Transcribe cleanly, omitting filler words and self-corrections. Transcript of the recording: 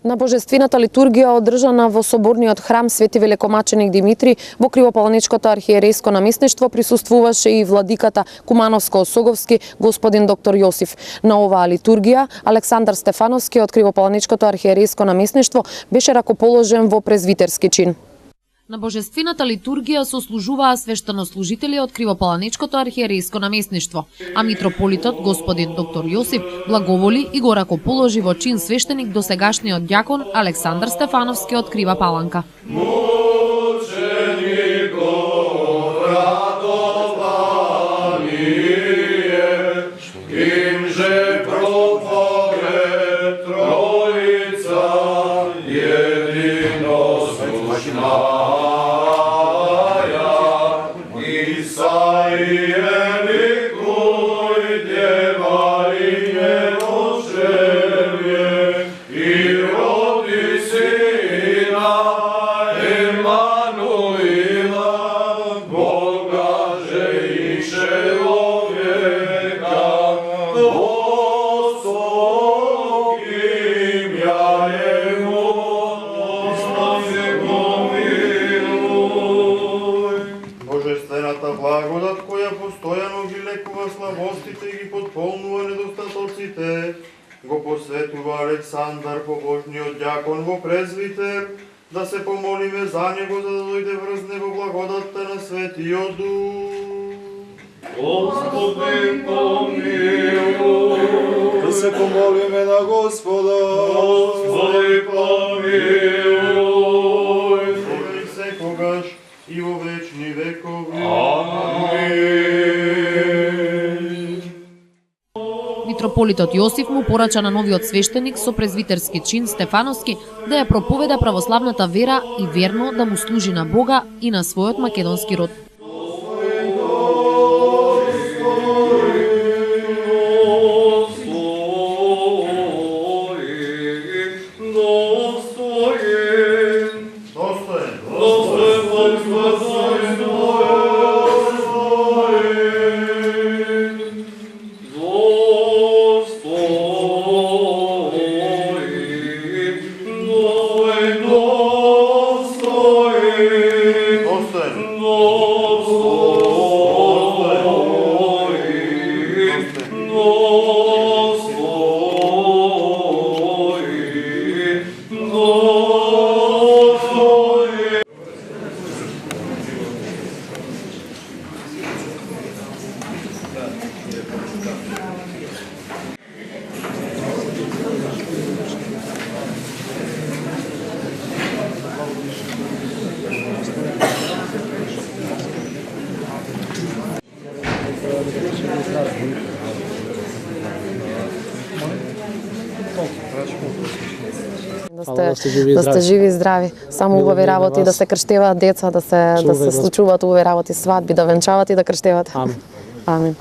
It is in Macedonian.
На божествената литургија одржана во соборниот храм Свети Великомаченик Димитри во Кривопаланичкото архиерейско наместништво присуствуваше и владиката Кумановско-Осоговски господин доктор Јосиф. На оваа литургија Александар Стефановски од Кривопаланичкото архиерейско наместништво беше ракоположен во презвитерски чин. На божествената литургија сослужуваа свештенослужители од Кривопаланичкото архиерейско наместништво, а митрополитот господин доктор Јосиф благоволи и го ракоположи во чин свештеник досегашниот ѓакон Александар Стефановски од Крива Паланка. Божествената благодат која постојано ги лекува слабостите и ги потполнува недостатоците, го посветува Александар, побожниот ѓакон во презвитер, да се помолиме за него за да дојде врз него благодатта на Светиот Дух. Господи, помилуј. Да се помолиме на Господа. Господи, помилуј. Сега и секогаш и во вечни векови. Амин. Митрополитот Јосиф му порача на новиот свештеник со презвитерски чин Стефановски да ја проповеда православната вера и верно да му служи на Бога и на својот македонски род. Да сте живи и здрави. Само убави работи, да се крштеваат деца, да се случуваат убави работи, свадби, да венчават и да крштеват. Амин. Амин.